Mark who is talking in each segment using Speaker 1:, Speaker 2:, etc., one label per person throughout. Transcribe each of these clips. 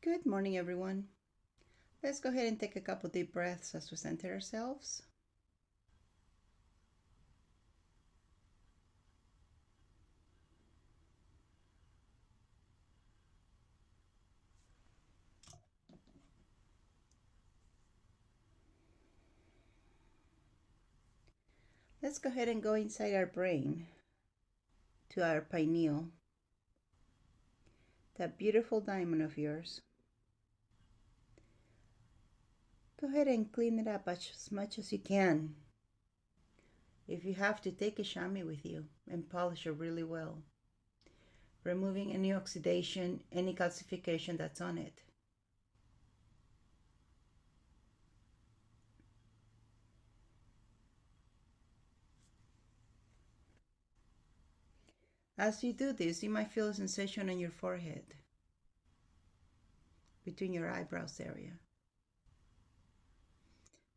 Speaker 1: Good morning, everyone. Let's go ahead and take a couple deep breaths as we center ourselves. Let's go ahead and go inside our brain to our pineal, that beautiful diamond of yours. Go ahead and clean it up as much as you can. If you have to, take a chamois with you and polish it really well, removing any oxidation, any calcification that's on it. As you do this, you might feel a sensation on your forehead, between your eyebrows area.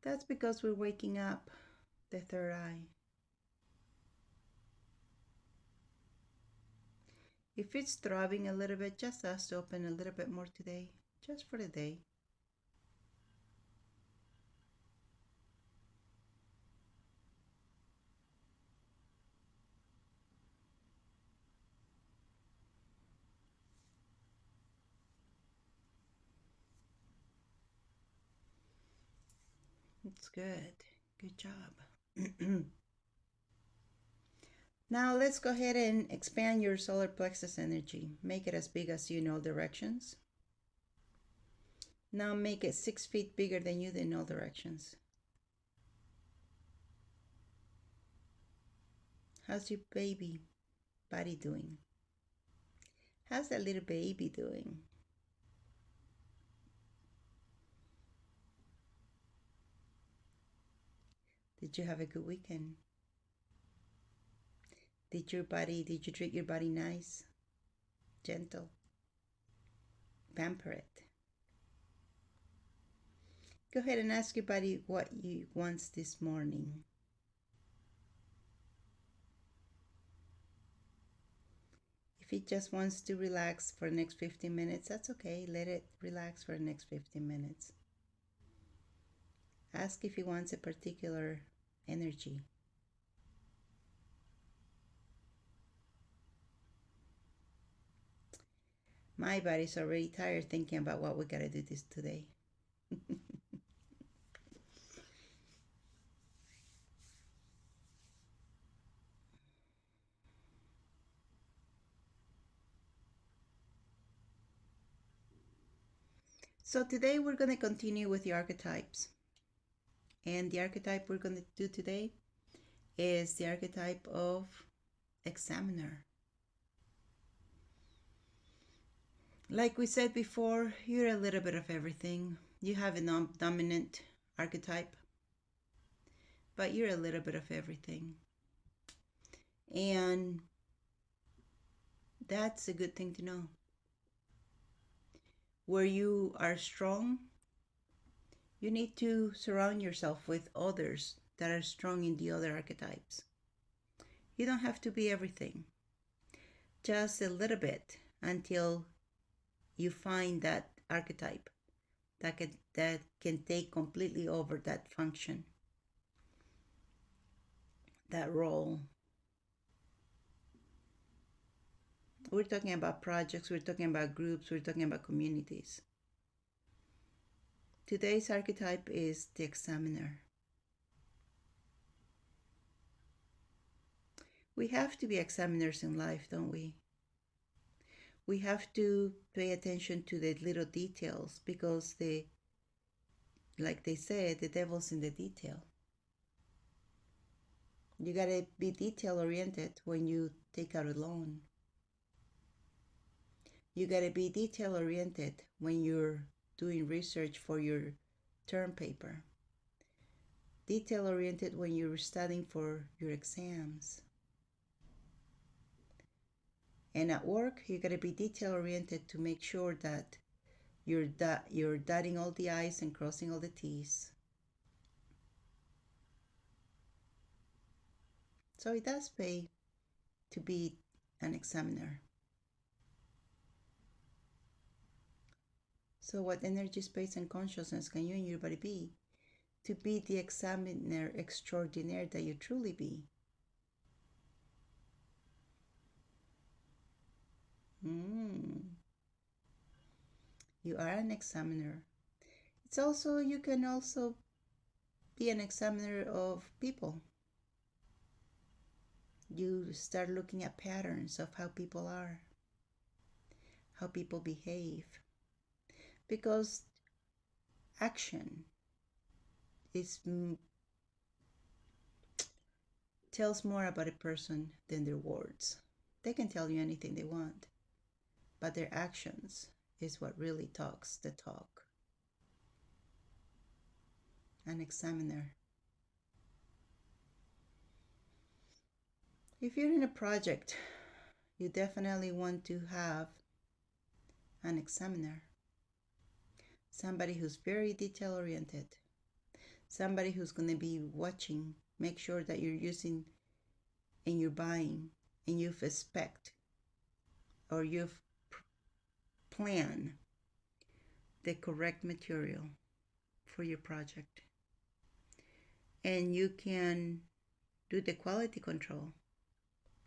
Speaker 1: That's because we're waking up the third eye. If it's throbbing a little bit, just ask to open a little bit more today, just for the day. It's good. Good job. Now let's go ahead and expand your solar plexus energy. Make it as big as you in all directions. Now make it 6 feet bigger than you in all directions. How's your baby body doing? How's that little baby doing? Did you have a good weekend? Did you treat your body nice? Gentle? Pamper it? Go ahead and ask your body what you wants this morning. If it just wants to relax for the next 15 minutes, that's okay. Let it relax for the next 15 minutes. Ask if it wants a particular energy. My body's already tired thinking about what we gotta do this today. So today we're gonna continue with the archetypes. And the archetype we're gonna do today is the archetype of examiner. Like we said before, you're a little bit of everything. You have a dominant archetype, but you're a little bit of everything. And that's a good thing to know. Where you are strong, you need to surround yourself with others that are strong in the other archetypes. You don't have to be everything, just a little bit until you find that archetype that can take completely over that function, that role. We're talking about projects, we're talking about groups, we're talking about communities. Today's archetype is the examiner. We have to be examiners in life, don't we? We have to pay attention to the little details because like they say, the devil's in the detail. You gotta be detail oriented when you take out a loan. You gotta be detail oriented when you're doing research for your term paper. Detail oriented when you're studying for your exams. And at work, you gotta be detail oriented to make sure that you're dotting all the I's and crossing all the T's. So it does pay to be an examiner. So what energy, space, and consciousness can you and your body be to be the examiner extraordinaire that you truly be? You are an examiner. It's also, you can also be an examiner of people. You start looking at patterns of how people are, how people behave, because action is tells more about a person than their words. They can tell you anything they want, but their actions is what really talks the talk. An examiner. If you're in a project, you definitely want to have an examiner. Somebody who's very detail oriented. Somebody who's going to be watching, make sure that you're using and you're buying and you've spec'd or you've planned the correct material for your project. And you can do the quality control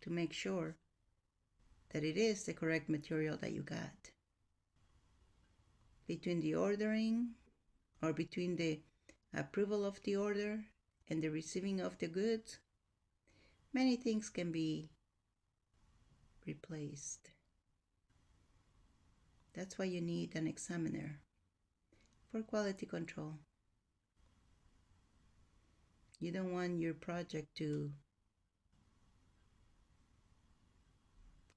Speaker 1: to make sure that it is the correct material that you got. Between the ordering or between the approval of the order and the receiving of the goods, many things can be replaced. That's why you need an examiner for quality control. You don't want your project to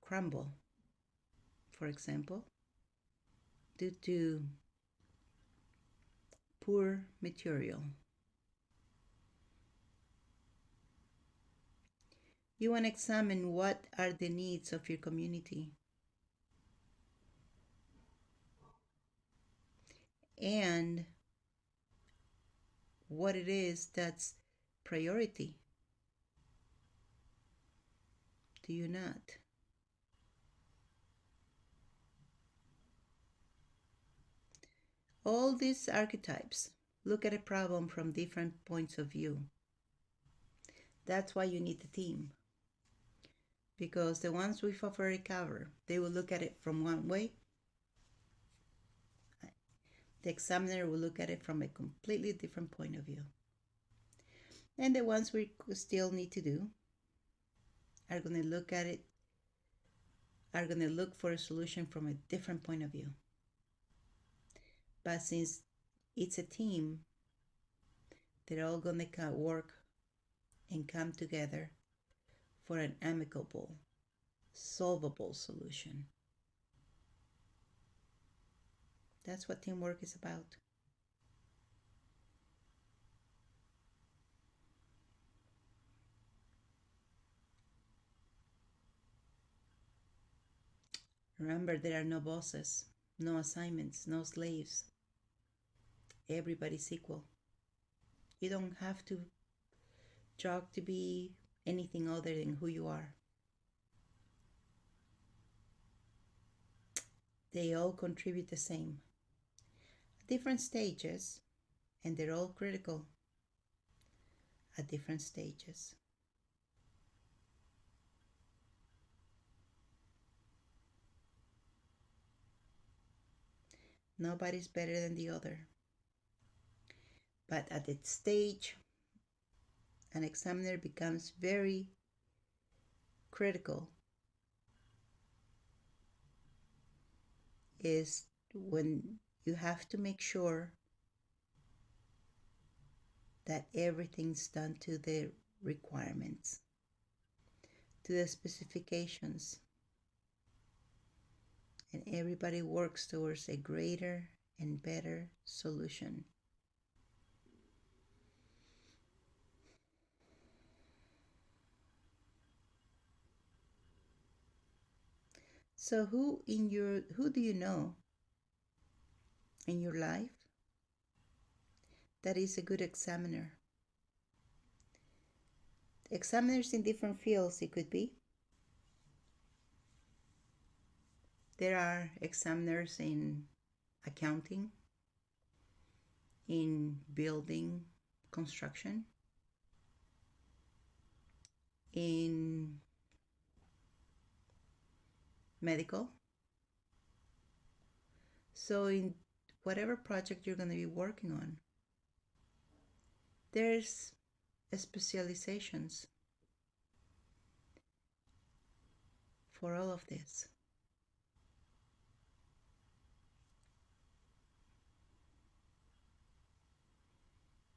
Speaker 1: crumble, for example, due to poor material. You want to examine what are the needs of your community and what it is that's priority. Do you not? All these archetypes look at a problem from different points of view. That's why you need a team. Because the ones with a very cover, they will look at it from one way. The examiner will look at it from a completely different point of view. And the ones we still need to do are going to look at it, are going to look for a solution from a different point of view. But since it's a team, they're all going to work and come together for an amicable, solvable solution. That's what teamwork is about. Remember, there are no bosses, no assignments, no slaves. Everybody's equal. You don't have to try to be anything other than who you are. They all contribute the same. At different stages, and they're all critical at different stages. Nobody's better than the other. But at that stage, an examiner becomes very critical is when you have to make sure that everything's done to the requirements, to the specifications, and everybody works towards a greater and better solution. So who do you know in your life that is a good examiner? Examiners in different fields, it could be. There are examiners in accounting, in building construction, in medical. So in whatever project you're going to be working on, there's specializations for all of this.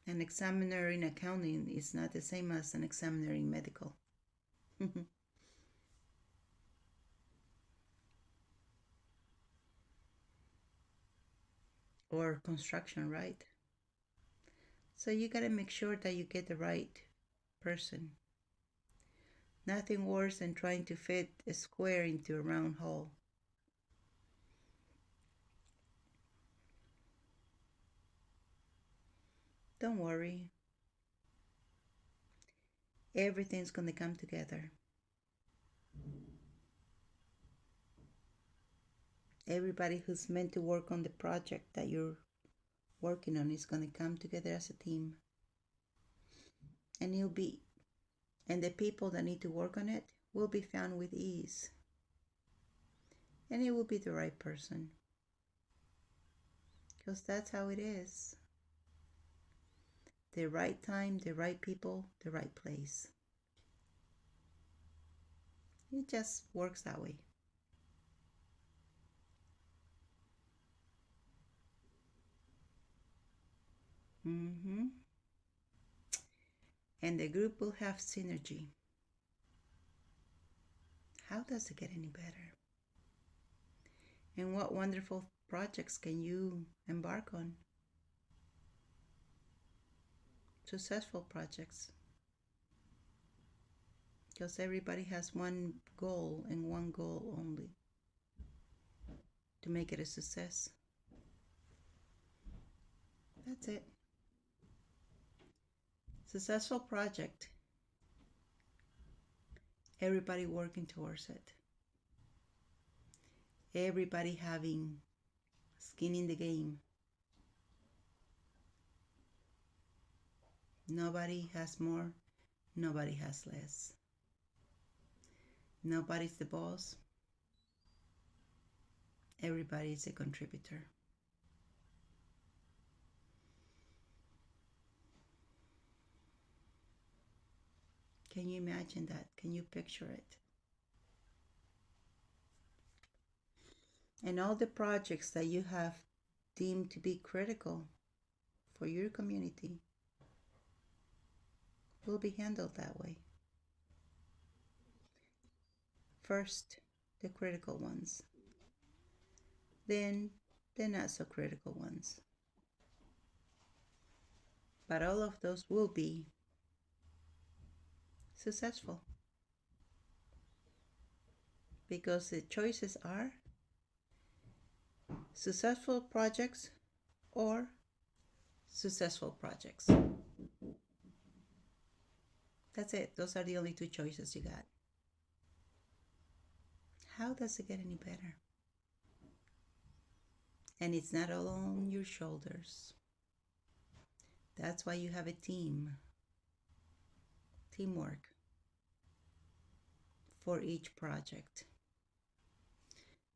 Speaker 1: An examiner in accounting is not the same as an examiner in medical. Or construction, right? So you got to make sure that you get the right person. Nothing worse than trying to fit a square into a round hole. Don't worry. Everything's going to come together. Everybody who's meant to work on the project that you're working on is going to come together as a team. And the people that need to work on it will be found with ease. And it will be the right person. Because that's how it is. The right time, the right people, the right place. It just works that way. Mm-hmm. And the group will have synergy. How does it get any better? And what wonderful projects can you embark on? Successful projects. Because everybody has one goal and one goal only, to make it a success. That's it. Successful project. Everybody working towards it. Everybody having skin in the game. Nobody has more, nobody has less. Nobody's the boss. Everybody's a contributor. Can you imagine that? Can you picture it? And all the projects that you have deemed to be critical for your community will be handled that way. First, the critical ones, then the not so critical ones. But all of those will be successful because the choices are successful projects or successful projects. That's it. Those are the only two choices you got. How does it get any better? And it's not all on your shoulders. That's why you have a team. Teamwork for each project.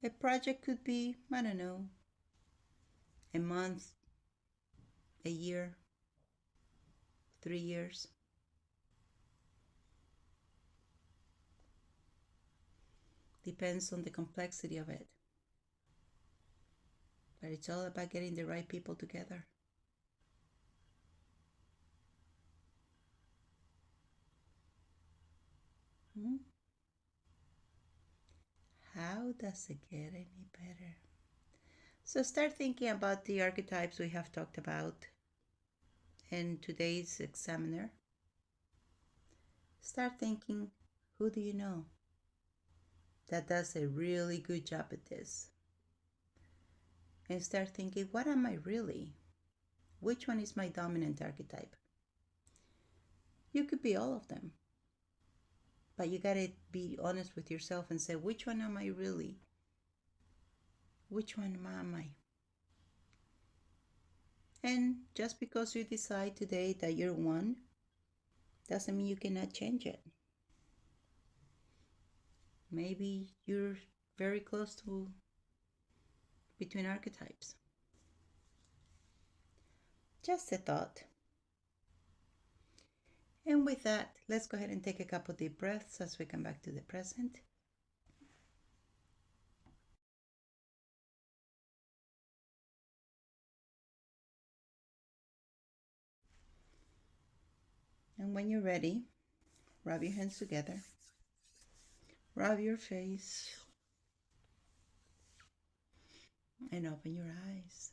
Speaker 1: A project could be, I don't know, a month, a year, 3 years. Depends on the complexity of it. But it's all about getting the right people together. How does it get any better? So start thinking about the archetypes we have talked about in today's Examiner. Start thinking, who do you know that does a really good job at this? And start thinking, what am I really? Which one is my dominant archetype? You could be all of them. But you gotta be honest with yourself and say, which one am I really? Which one am I? And just because you decide today that you're one, doesn't mean you cannot change it. Maybe you're very close to between archetypes. Just a thought. And with that, let's go ahead and take a couple deep breaths as we come back to the present. And when you're ready, rub your hands together, rub your face, and open your eyes.